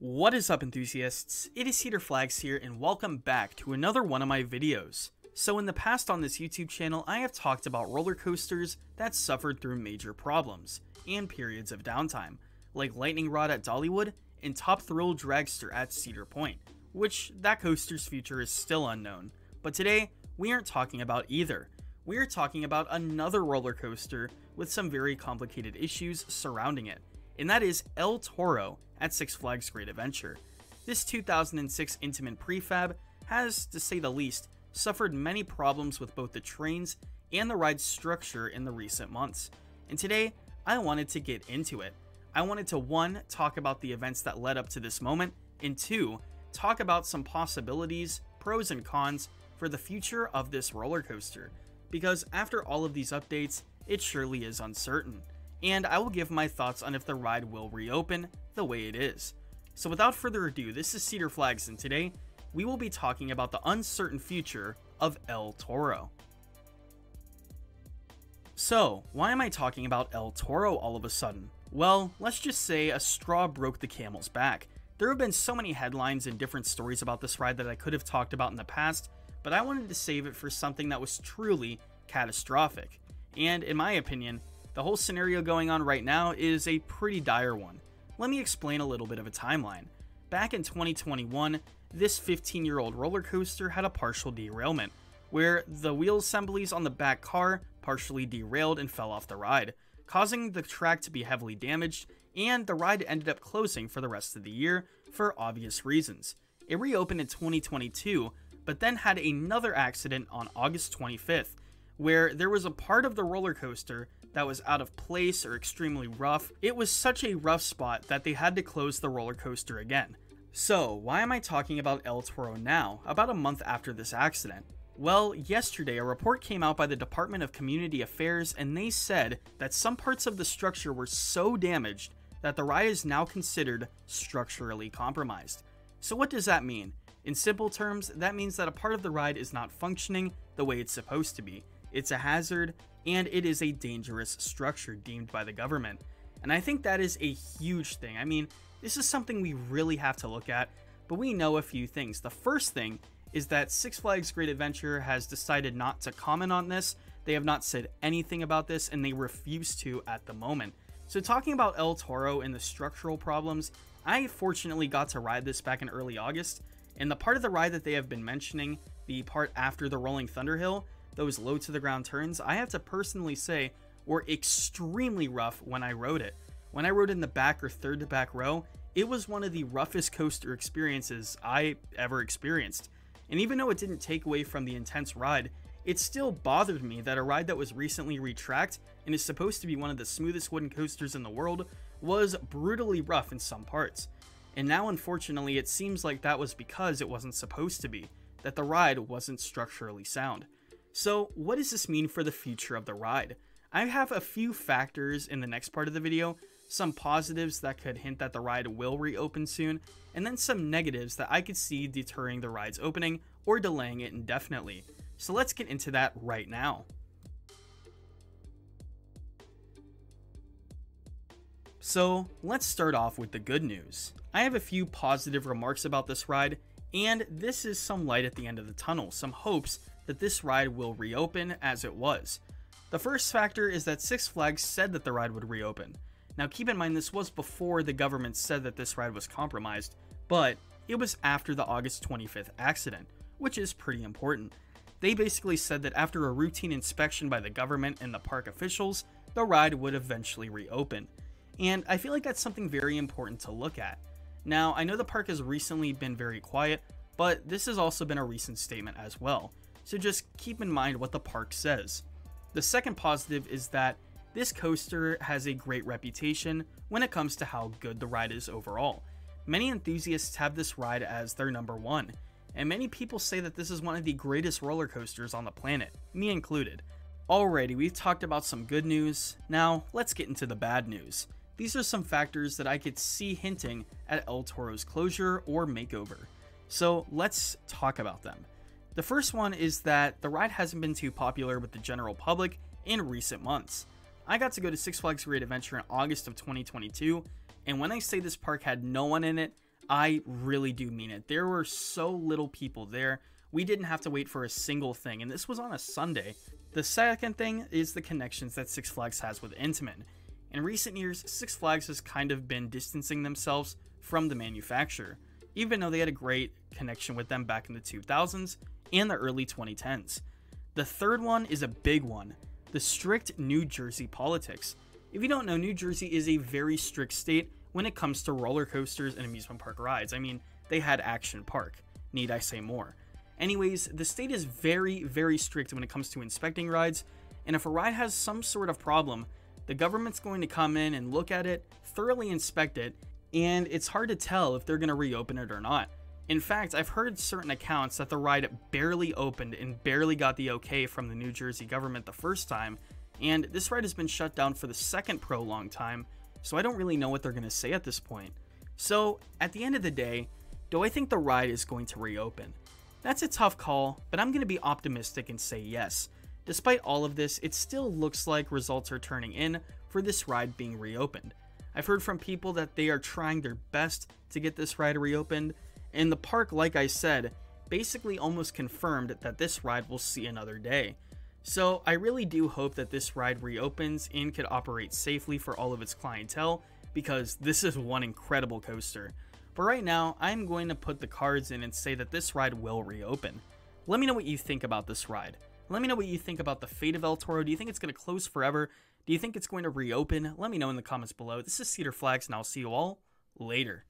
What is up, enthusiasts? It is Cedar Flags here, and welcome back to another one of my videos. So in the past on this YouTube channel, I have talked about roller coasters that suffered through major problems and periods of downtime, like Lightning Rod at Dollywood and Top Thrill Dragster at Cedar Point, which that coaster's future is still unknown. But today, we aren't talking about either. We are talking about another roller coaster with some very complicated issues surrounding it, and that is El Toro at Six Flags Great Adventure. This 2006 Intamin prefab has, to say the least, suffered many problems with both the trains and the ride's structure in the recent months. And today, I wanted to get into it. I wanted to 1. Talk about the events that led up to this moment, and 2. Talk about some possibilities, pros and cons, for the future of this roller coaster. Because after all of these updates, it surely is uncertain. And I will give my thoughts on if the ride will reopen the way it is. So without further ado, this is Cedar Flags, and today we will be talking about the uncertain future of El Toro. So, why am I talking about El Toro all of a sudden? Well, let's just say a straw broke the camel's back. There have been so many headlines and different stories about this ride that I could have talked about in the past, but I wanted to save it for something that was truly catastrophic. And in my opinion, the whole scenario going on right now is a pretty dire one. Let me explain a little bit of a timeline. Back in 2021, this 15-year-old roller coaster had a partial derailment, where the wheel assemblies on the back car partially derailed and fell off the ride, causing the track to be heavily damaged, and the ride ended up closing for the rest of the year for obvious reasons. It reopened in 2022, but then had another accident on August 25th, where there was a part of the roller coaster that was out of place or extremely rough. It was such a rough spot that they had to close the roller coaster again. So, why am I talking about El Toro now, about a month after this accident? Well, yesterday a report came out by the Department of Community Affairs, and they said that some parts of the structure were so damaged that the ride is now considered structurally compromised. So what does that mean? In simple terms, that means that a part of the ride is not functioning the way it's supposed to be. It's a hazard, and it is a dangerous structure deemed by the government. And I think that is a huge thing. I mean, this is something we really have to look at, but we know a few things. The first thing is that Six Flags Great Adventure has decided not to comment on this. They have not said anything about this, and they refuse to at the moment. So talking about El Toro and the structural problems, I fortunately got to ride this back in early August, and the part of the ride that they have been mentioning, the part after the Rolling Thunder Hill, those low to the ground turns, I have to personally say were extremely rough when I rode it. When I rode in the back or third to back row, it was one of the roughest coaster experiences I ever experienced. And even though it didn't take away from the intense ride, it still bothered me that a ride that was recently retracked and is supposed to be one of the smoothest wooden coasters in the world was brutally rough in some parts. And now unfortunately it seems like that was because it wasn't supposed to be, that the ride wasn't structurally sound. So what does this mean for the future of the ride? I have a few factors in the next part of the video, some positives that could hint that the ride will reopen soon, and then some negatives that I could see deterring the ride's opening or delaying it indefinitely. So let's get into that right now. So let's start off with the good news. I have a few positive remarks about this ride, and this is some light at the end of the tunnel, some hopes that this ride will reopen as it was. The first factor is that Six Flags said that the ride would reopen. Now keep in mind this was before the government said that this ride was compromised, but it was after the August 25th accident, which is pretty important. They basically said that after a routine inspection by the government and the park officials, the ride would eventually reopen. And I feel like that's something very important to look at. Now, I know the park has recently been very quiet, but this has also been a recent statement as well. So just keep in mind what the park says. The second positive is that this coaster has a great reputation when it comes to how good the ride is overall. Many enthusiasts have this ride as their number one, and many people say that this is one of the greatest roller coasters on the planet, me included. Alrighty, we've talked about some good news, now let's get into the bad news. These are some factors that I could see hinting at El Toro's closure or makeover. So let's talk about them. The first one is that the ride hasn't been too popular with the general public in recent months. I got to go to Six Flags Great Adventure in August of 2022, and when I say this park had no one in it, I really do mean it. There were so little people there. We didn't have to wait for a single thing, and this was on a Sunday. The second thing is the connections that Six Flags has with Intamin. In recent years, Six Flags has kind of been distancing themselves from the manufacturer, even though they had a great connection with them back in the 2000s and the early 2010s. The third one is a big one, the strict New Jersey politics. If you don't know, New Jersey is a very strict state when it comes to roller coasters and amusement park rides. I mean, they had Action Park. Need I say more? Anyways, the state is very, very strict when it comes to inspecting rides, and if a ride has some sort of problem, the government's going to come in and look at it, thoroughly inspect it, and it's hard to tell if they're going to reopen it or not. In fact, I've heard certain accounts that the ride barely opened and barely got the okay from the New Jersey government the first time, and this ride has been shut down for the second prolonged time, so I don't really know what they're going to say at this point. So, at the end of the day, do I think the ride is going to reopen? That's a tough call, but I'm going to be optimistic and say yes. Despite all of this, it still looks like results are turning in for this ride being reopened. I've heard from people that they are trying their best to get this ride reopened, and the park, like I said, basically almost confirmed that this ride will see another day. So I really do hope that this ride reopens and could operate safely for all of its clientele, because this is one incredible coaster. But right now, I'm going to put the cards in and say that this ride will reopen. Let me know what you think about this ride. Let me know what you think about the fate of El Toro. Do you think it's going to close forever? Do you think it's going to reopen? Let me know in the comments below. This is Cedar Flags, and I'll see you all later.